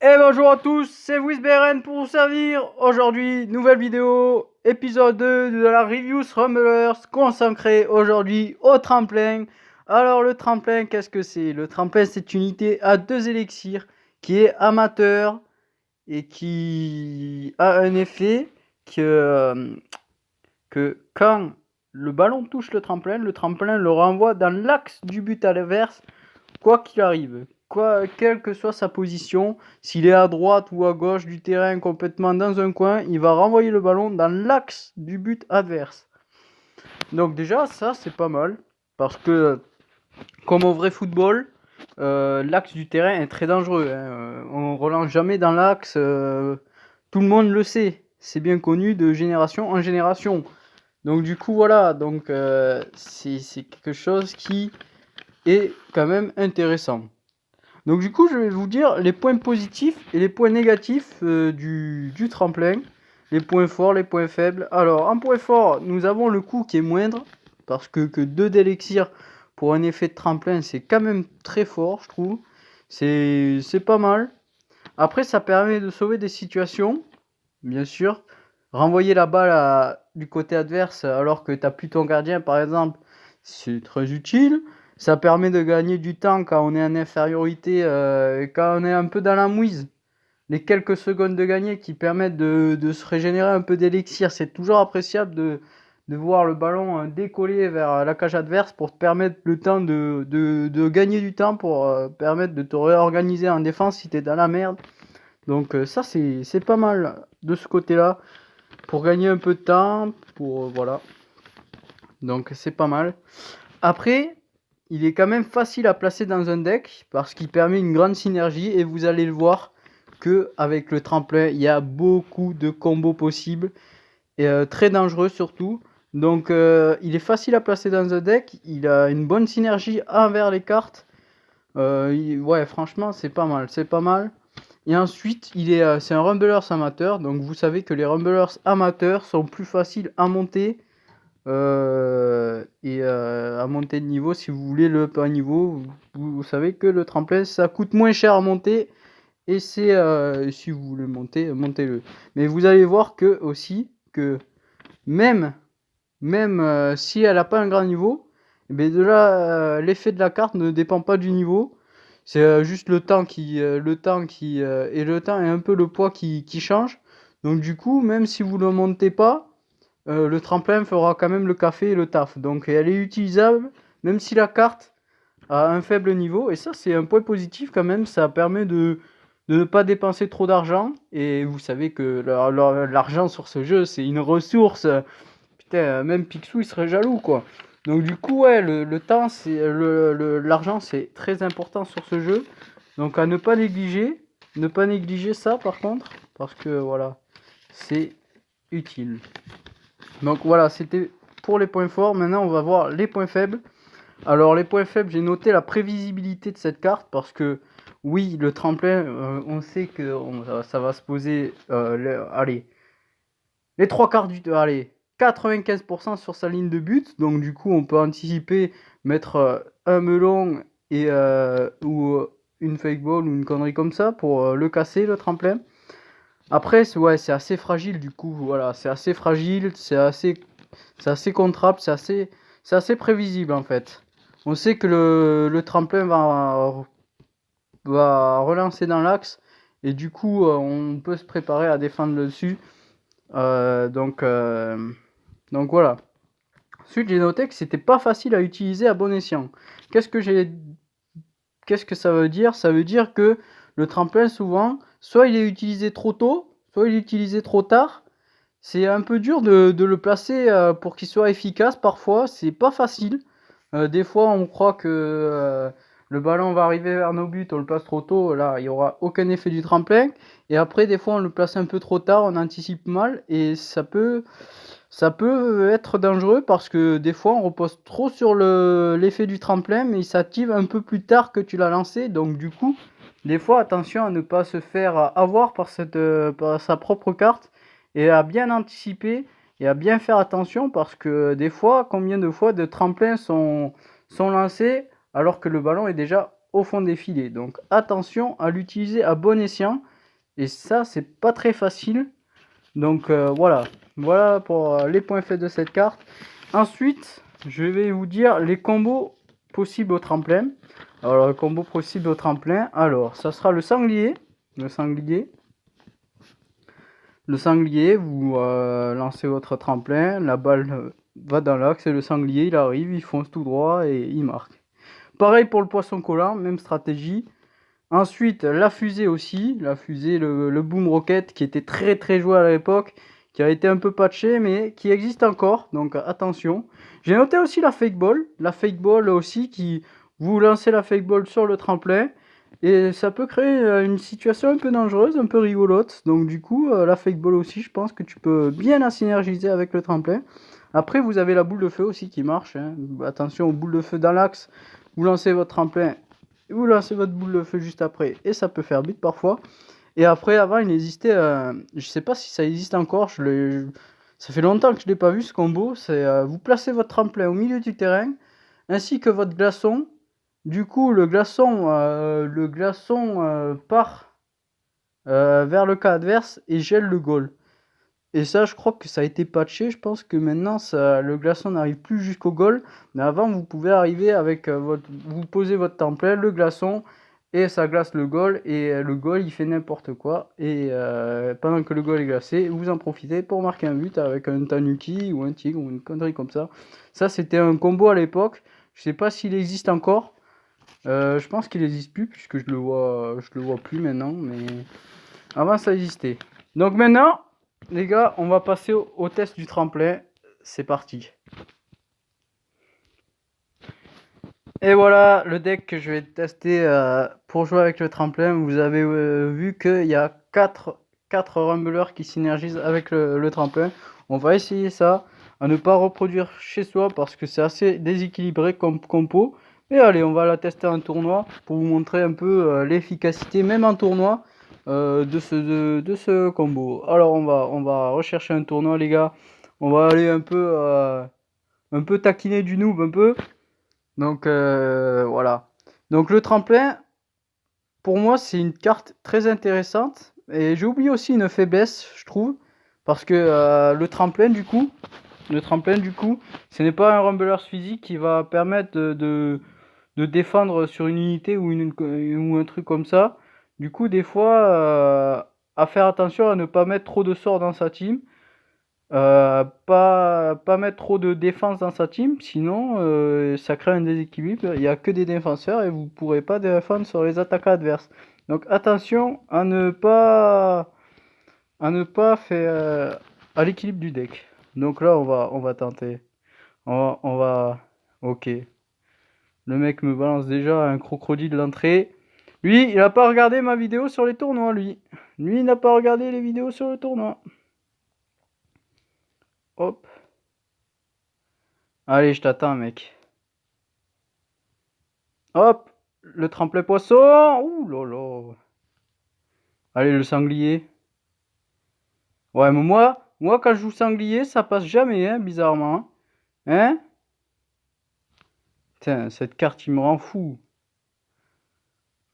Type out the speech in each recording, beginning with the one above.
Et bonjour à tous, c'est WizBRN pour vous servir. Aujourd'hui, nouvelle vidéo, épisode 2 de la Reviews Rumblers consacrée aujourd'hui au tremplin. Alors le tremplin, qu'est-ce que c'est? Le tremplin, c'est une unité à 2 élixirs qui est amateur et qui a un effet que quand le ballon touche le tremplin le renvoie dans l'axe du but adverse, quoi qu'il arrive. Quelle que soit sa position, s'il est à droite ou à gauche du terrain, complètement dans un coin, il va renvoyer le ballon dans l'axe du but adverse. Donc déjà, ça c'est pas mal, parce que comme au vrai football, l'axe du terrain est très dangereux. On relance jamais dans l'axe, tout le monde le sait, c'est bien connu de génération en génération. Donc du coup voilà, donc c'est quelque chose qui est quand même intéressant. Donc du coup, je vais vous dire les points positifs et les points négatifs du tremplin, les points forts, les points faibles. Alors, en point fort, nous avons le coût qui est moindre, parce que 2 d'élixir pour un effet de tremplin, c'est quand même très fort, je trouve. C'est pas mal. Après, ça permet de sauver des situations, bien sûr. Renvoyer la balle du côté adverse alors que tu n'as plus ton gardien, par exemple, c'est très utile. Ça permet de gagner du temps quand on est en infériorité, quand on est un peu dans la mouise. Les quelques secondes de gagner qui permettent de se régénérer un peu d'élixir, c'est toujours appréciable de voir le ballon décoller vers la cage adverse pour te permettre le temps de gagner du temps, pour permettre de te réorganiser en défense si tu es dans la merde. Donc ça c'est pas mal de ce côté-là, pour gagner un peu de temps, pour voilà. Donc c'est pas mal. Après, il est quand même facile à placer dans un deck parce qu'il permet une grande synergie, et vous allez le voir que avec le tremplin, il y a beaucoup de combos possibles et très dangereux surtout. Donc il est facile à placer dans un deck, il a une bonne synergie envers les cartes. Ouais, franchement, c'est pas mal, c'est pas mal. Et ensuite, c'est un Rumblers amateur, donc vous savez que les Rumblers amateurs sont plus faciles à monter et à monter de niveau. Si vous voulez le pas niveau, vous savez que le tremplin ça coûte moins cher à monter, et c'est si vous voulez monter, montez-le. Mais vous allez voir que aussi que même si elle n'a pas un grand niveau, mais de là l'effet de la carte ne dépend pas du niveau. C'est juste le temps et le temps et un peu le poids qui change. Donc du coup, même si vous ne le montez pas, le tremplin fera quand même le café et le taf. Donc elle est utilisable même si la carte a un faible niveau. Et ça, c'est un point positif quand même. Ça permet de ne pas dépenser trop d'argent. Et vous savez que l'argent sur ce jeu, c'est une ressource. Putain, même Picsou, il serait jaloux, quoi. Donc du coup, ouais, le temps, l'argent, c'est très important sur ce jeu. Donc à ne pas négliger. Ne pas négliger ça, par contre, parce que voilà, c'est utile. Donc voilà, c'était pour les points forts. Maintenant, on va voir les points faibles. Alors les points faibles, j'ai noté la prévisibilité de cette carte, parce que oui, le tremplin, on sait que ça va se poser, allez, les 3 quarts allez, 95% sur sa ligne de but. Donc du coup, on peut anticiper, mettre un melon ou une fake ball ou une connerie comme ça pour le casser, le tremplin. Après, c'est assez fragile, du coup, voilà, c'est assez fragile, c'est assez contrable, c'est assez prévisible en fait. On sait que le tremplin va relancer dans l'axe, et du coup, on peut se préparer à défendre dessus. Donc voilà. Ensuite, j'ai noté que c'était pas facile à utiliser à bon escient. Qu'est-ce que ça veut dire? Ça veut dire que le tremplin, souvent, soit il est utilisé trop tôt, soit il est utilisé trop tard. C'est un peu dur de le placer pour qu'il soit efficace. Parfois, c'est pas facile. Des fois, on croit que le ballon va arriver vers nos buts, on le place trop tôt, là, il n'y aura aucun effet du tremplin. Et après, des fois, on le place un peu trop tard, on anticipe mal, et ça peut être dangereux, parce que des fois, on repose trop sur l'effet du tremplin, mais il s'active un peu plus tard que tu l'as lancé. Donc, du coup, des fois, attention à ne pas se faire avoir par sa propre carte, et à bien anticiper et à bien faire attention, parce que des fois, combien de fois de tremplins sont lancés alors que le ballon est déjà au fond des filets. Donc attention à l'utiliser à bon escient. Et ça, c'est pas très facile. Donc voilà. Voilà pour les points faibles de cette carte. Ensuite, je vais vous dire les combos possibles au tremplin. Alors, le combo possible au tremplin. Alors, ça sera le sanglier. Le sanglier. Le sanglier, vous lancez votre tremplin. La balle va dans l'axe et le sanglier, il arrive, il fonce tout droit et il marque. Pareil pour le poisson collant, même stratégie. Ensuite, la fusée aussi. La fusée, le boom rocket qui était très très joué à l'époque, qui a été un peu patché, mais qui existe encore. Donc attention. J'ai noté aussi la fake ball. La fake ball aussi, qui vous lancez la fake ball sur le tremplin. Et ça peut créer une situation un peu dangereuse, un peu rigolote. Donc du coup, la fake ball aussi, je pense que tu peux bien la synergiser avec le tremplin. Après, vous avez la boule de feu aussi qui marche. Hein. Attention aux boules de feu dans l'axe. Vous lancez votre tremplin, vous lancez votre boule de feu juste après. Et ça peut faire but parfois. Et après, avant, il existait... je sais pas si ça existe encore. Ça fait longtemps que je l'ai pas vu ce combo. C'est vous placez votre tremplin au milieu du terrain, ainsi que votre glaçon. Du coup, le glaçon part vers le cas adverse et gèle le goal. Et ça, je crois que ça a été patché. Je pense que maintenant, le glaçon n'arrive plus jusqu'au goal. Mais avant, vous pouvez arriver avec vous posez votre tremplin, le glaçon, et ça glace le goal. Et le goal, il fait n'importe quoi. Et pendant que le goal est glacé, vous en profitez pour marquer un but avec un tanuki ou un tigre ou une connerie comme ça. Ça, c'était un combo à l'époque. Je sais pas s'il existe encore. Je pense qu'il n'existe plus puisque je le vois plus maintenant, mais avant ça existait. Donc maintenant, les gars, on va passer au test du tremplin. C'est parti. Et voilà le deck que je vais tester pour jouer avec le tremplin. Vous avez vu qu'il y a 4 rumbleurs qui synergisent avec le tremplin. On va essayer ça, à ne pas reproduire chez soi parce que c'est assez déséquilibré comme compo. Et allez, on va la tester en tournoi pour vous montrer un peu l'efficacité, même en tournoi, de ce combo. Alors on va rechercher un tournoi, les gars. On va aller un peu taquiner du noob un peu. Donc voilà. Donc le tremplin, pour moi, c'est une carte très intéressante. Et j'ai oublié aussi une faiblesse, je trouve. Parce que le tremplin du coup, ce n'est pas un rumblers physique qui va permettre de défendre sur une unité ou un truc comme ça. Du coup, des fois, à faire attention à ne pas mettre trop de sorts dans sa team. Pas mettre trop de défense dans sa team, sinon ça crée un déséquilibre. Il n'y a que des défenseurs et vous ne pourrez pas défendre sur les attaques adverses. Donc attention à ne pas faire à l'équilibre du deck. Donc là on va tenter. On va. Ok. Le mec me balance déjà un crocodile d'entrée. Lui, il n'a pas regardé ma vidéo sur les tournois, lui. Lui, il n'a pas regardé les vidéos sur le tournoi. Hop. Allez, je t'attends, mec. Hop, le tremplin poisson. Ouh là là. Allez, le sanglier. Ouais, mais moi quand je joue sanglier, ça passe jamais, hein, bizarrement. Hein? Putain, cette carte, il me rend fou.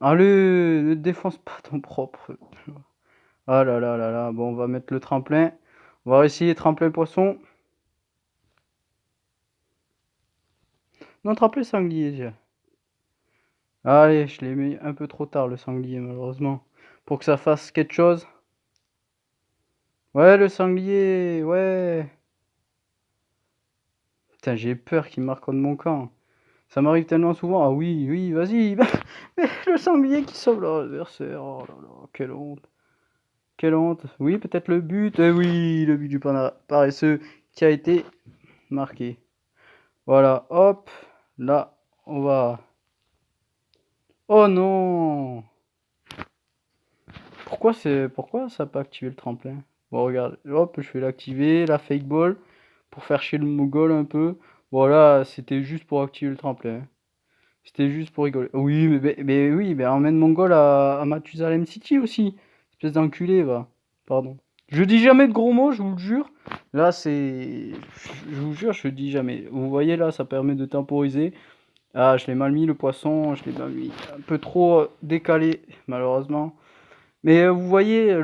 Allez, ne défonce pas ton propre. Ah là là là là. Bon, on va mettre le tremplin. On va essayer tremplin poisson. Non, tremplin sanglier, déjà. Allez, je l'ai mis un peu trop tard, le sanglier, malheureusement. Pour que ça fasse quelque chose. Ouais, le sanglier, ouais. Putain, j'ai peur qu'il marque contre mon camp. Ça m'arrive tellement souvent. Ah oui, oui, vas-y. Le sanglier qui sauve l'adversaire. Oh là là, quelle honte. Quelle honte. Oui, peut-être le but. Eh oui, le but du paresseux qui a été marqué. Voilà, hop. Là, on va... Oh non! Pourquoi ça n'a pas activé le tremplin? Bon, regarde, hop, je vais l'activer, la fake ball, pour faire chier le mogol un peu. Voilà, c'était juste pour activer le tremplin. C'était juste pour rigoler. Oui, mais oui, mais emmène mon goal à Mathusalem City aussi. Espèce d'enculé, va. Pardon. Je dis jamais de gros mots, je vous le jure. Là, c'est... Je vous jure, je dis jamais. Vous voyez, là, ça permet de temporiser. Ah, je l'ai mal mis, le poisson. Je l'ai mal mis un peu trop décalé, malheureusement. Mais vous voyez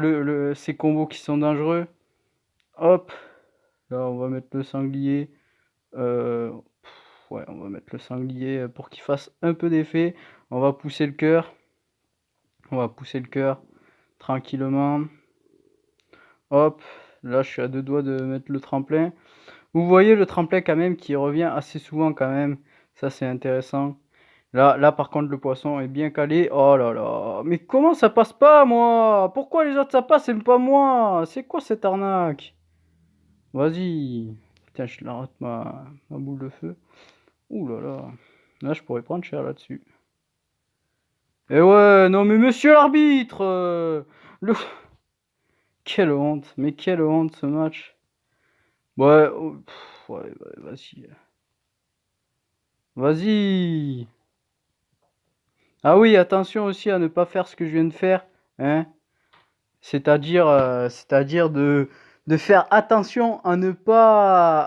ces combos qui sont dangereux. Hop, là on va mettre le sanglier. Ouais, on va mettre le sanglier pour qu'il fasse un peu d'effet. On va pousser le cœur. On va pousser le cœur tranquillement. Hop, là je suis à 2 doigts de mettre le tremplin. Vous voyez le tremplin quand même qui revient assez souvent quand même. Ça c'est intéressant. Là par contre le poisson est bien calé. Oh là là, mais comment ça passe pas moi? Pourquoi les autres ça passe et pas moi? C'est quoi cette arnaque? Vas-y. Putain, je la rate ma boule de feu. Ouh là là. Là je pourrais prendre cher là-dessus. Eh ouais, non mais monsieur l'arbitre le... Quelle honte, mais quelle honte ce match. Ouais, ouais, vas-y. Vas-y. Ah oui, attention aussi à ne pas faire ce que je viens de faire, hein. C'est-à-dire de faire attention à ne pas,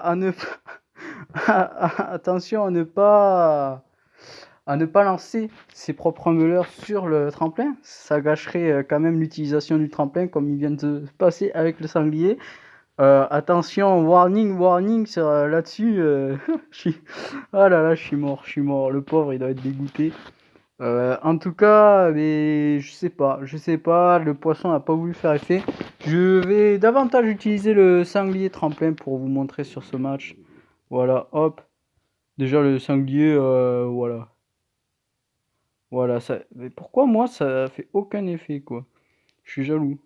attention à ne pas lancer ses propres meuleurs sur le tremplin. Ça gâcherait quand même l'utilisation du tremplin comme il vient de se passer avec le sanglier. Attention, warning, warning là-dessus. Je suis... Ah là là, je suis mort. Le pauvre, il doit être dégoûté. En tout cas, mais je sais pas, le poisson n'a pas voulu faire effet. Je vais davantage utiliser le sanglier tremplin pour vous montrer sur ce match. Voilà, hop. Déjà le sanglier, voilà. Voilà, ça... Mais pourquoi moi ça fait aucun effet, quoi? Je suis jaloux.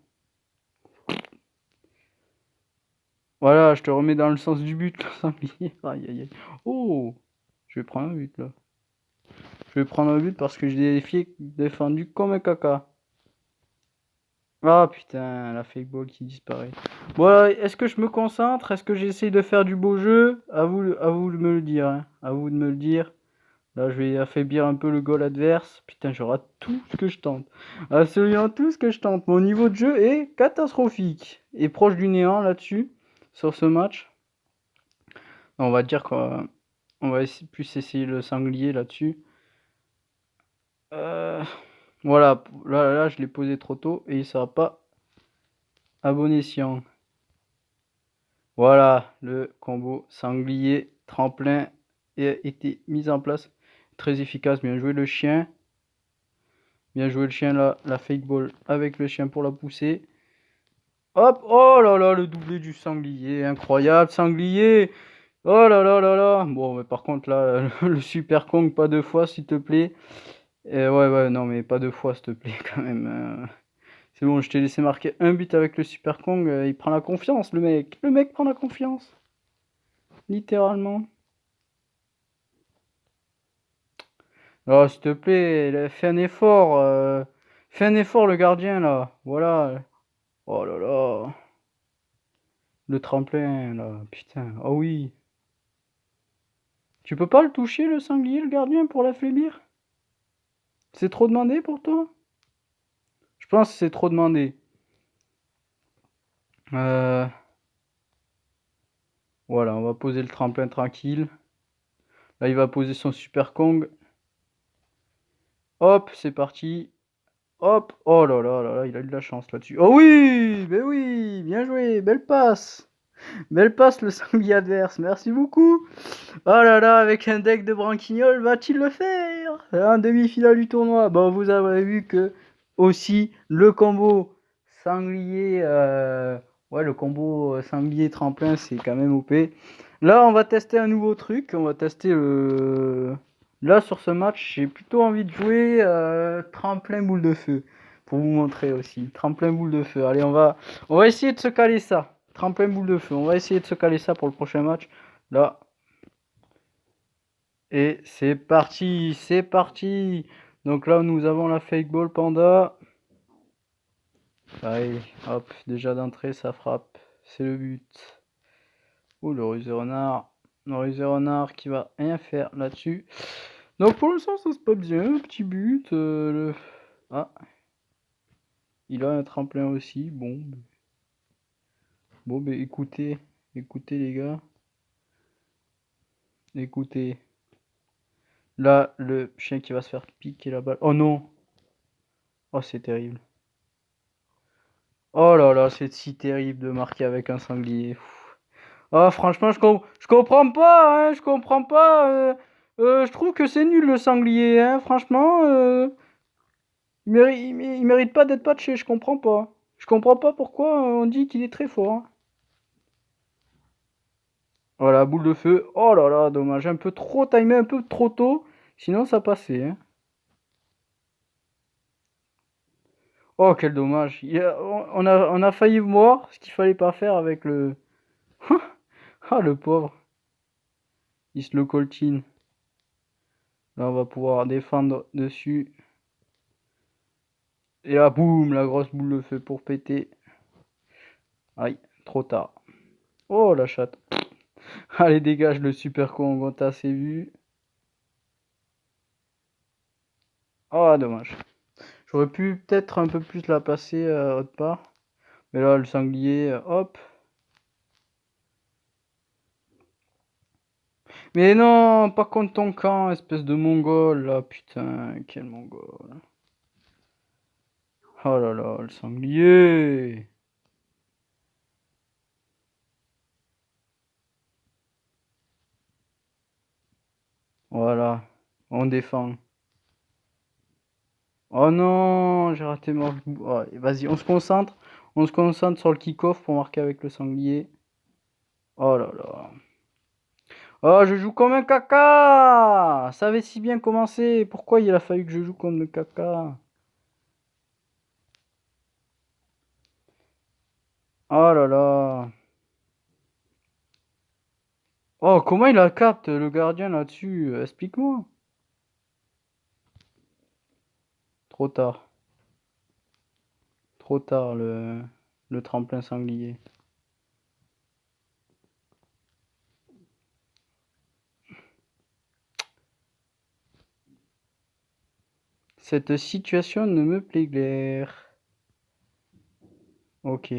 Voilà, je te remets dans le sens du but, le sanglier. Aïe aïe aïe. Oh! Je vais prendre un but là. Je vais prendre un but parce que j'ai défendu comme un caca. Ah putain, la fake ball qui disparaît. Bon, est-ce que je me concentre? Est-ce que j'essaye de faire du beau jeu? À vous de me le dire, hein. À vous de me le dire. Là, je vais affaiblir un peu le goal adverse. Putain, je rate tout ce que je tente. Absolument tout ce que je tente. Mon niveau de jeu est catastrophique. Et proche du néant là-dessus, sur ce match. On va dire qu'on va plus essayer le sanglier là-dessus. Voilà, là, je l'ai posé trop tôt et il sera pas à bon escient. Voilà, le combo sanglier tremplin a été mis en place. Très efficace, bien joué le chien. Bien joué le chien là, la fake ball avec le chien pour la pousser. Hop, oh là là, le doublé du sanglier, incroyable, sanglier. Oh là là là là. Bon, mais par contre là, le super Kong, pas 2 fois s'il te plaît. Ouais, non mais pas 2 fois s'il te plaît quand même. C'est bon, je t'ai laissé marquer un but avec le super Kong, il prend la confiance le mec. Le mec prend la confiance. Littéralement. Oh, s'il te plaît, fais un effort. Fais un effort, le gardien, là. Voilà. Oh là là. Le tremplin, là. Putain. Oh oui. Tu peux pas le toucher, le sanglier, le gardien, pour l'affaiblir? C'est trop demandé pour toi? Je pense que c'est trop demandé. Voilà, on va poser le tremplin tranquille. Là, il va poser son super Kong. Hop, c'est parti. Hop. Oh là là là là, il a eu de la chance là-dessus. Oh oui, ben oui, bien joué, belle passe. Belle passe le sanglier adverse, merci beaucoup. Oh là là, avec un deck de branquignol, va-t-il le faire? En demi-finale du tournoi. Bon, vous avez vu que aussi le combo sanglier, ouais, le combo sanglier tremplin, c'est quand même OP. Là, on va tester un nouveau truc. On va tester le. Là, sur ce match, j'ai plutôt envie de jouer tremplin boule de feu. Pour vous montrer aussi. Tremplin boule de feu. Allez, on va essayer de se caler ça. Tremplin boule de feu. On va essayer de se caler ça pour le prochain match. Là. Et c'est parti, c'est parti. Donc là, nous avons la fake ball panda. Allez, hop, déjà d'entrée, ça frappe. C'est le but. Oh, le rusé renard. Le rusé renard qui va rien faire là-dessus. Donc pour l'instant, ça se passe bien. Petit but. Ah, il a un tremplin aussi. Bon. Bon, ben écoutez les gars. Écoutez. Là, le chien qui va se faire piquer la balle. Oh non. Oh, c'est terrible. Oh là là, c'est si terrible de marquer avec un sanglier. Ah, franchement, je comprends pas, hein, je comprends pas. Je trouve que c'est nul le sanglier, hein, franchement. Il mérite pas d'être patché, je comprends pas. Je comprends pas pourquoi on dit qu'il est très fort, hein. Voilà, boule de feu. Oh là là, dommage. Un peu trop timé, un peu trop tôt. Sinon, ça passait, hein. Oh, quel dommage. On a failli voir ce qu'il fallait pas faire avec le. Ah, le pauvre. Il se le coltine. Là, on va pouvoir défendre dessus. Et là, boum, la grosse boule de feu pour péter. Aïe, trop tard. Oh, la chatte. Allez, dégage le super con, on t'a assez vu. Oh, dommage. J'aurais pu peut-être un peu plus la passer autre part. Mais là, le sanglier, hop. Mais non, pas contre ton camp, espèce de mongol, là, putain, quel mongol. Oh là là, le sanglier. Voilà, on défend. Oh non, j'ai raté mon... Oh, vas-y, on se concentre. On se concentre sur le kick-off pour marquer avec le sanglier. Oh là là. Oh, je joue comme un caca. Ça avait si bien commencé. Pourquoi il a fallu que je joue comme le caca? Oh là là. Oh, comment il la capte, le gardien, là-dessus? Explique-moi. Trop tard. Trop tard, le tremplin sanglier. Cette situation ne me plaît guère. Ok.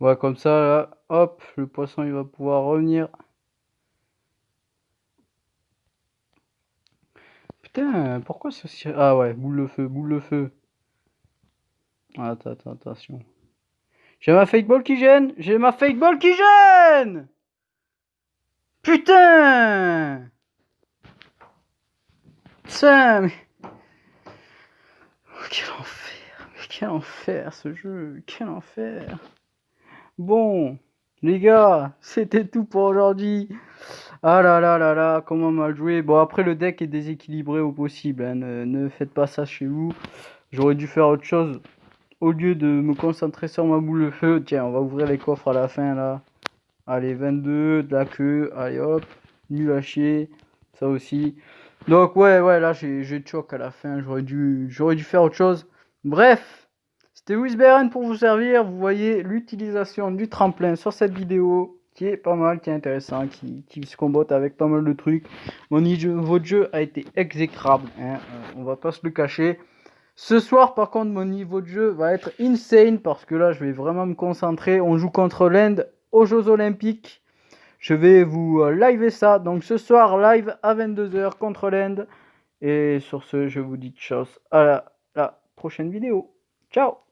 Ouais, comme ça, là, hop, le poisson, il va pouvoir revenir. Putain, pourquoi c'est aussi... Ah ouais, boule de feu, boule de feu. Attends, attends, attention. J'ai ma fake ball qui gêne. J'ai ma fake ball qui gêne. Putain. Putain, mais... Quel enfer. Mais quel enfer, ce jeu. Quel enfer. Bon, les gars, c'était tout pour aujourd'hui. Ah là là là là, comment mal joué. Bon, après, le deck est déséquilibré au possible, hein. Ne faites pas ça chez vous. J'aurais dû faire autre chose. Au lieu de me concentrer sur ma boule de feu, tiens, on va ouvrir les coffres à la fin, là. Allez, 22, de la queue. Allez, hop. Nul à chier. Ça aussi. Donc, ouais, là, j'ai choc à la fin. J'aurais dû faire autre chose. Bref. C'était WizBRN pour vous servir. Vous voyez l'utilisation du tremplin sur cette vidéo qui est pas mal, qui est intéressant, qui se combotte avec pas mal de trucs. Votre jeu a été exécrable, hein, on va pas se le cacher. Ce soir, par contre, mon niveau de jeu va être insane parce que là, je vais vraiment me concentrer. On joue contre l'Inde aux Jeux Olympiques. Je vais vous liver ça. Donc ce soir, live à 22h contre l'Inde. Et sur ce, je vous dis ciao à la prochaine vidéo. Ciao!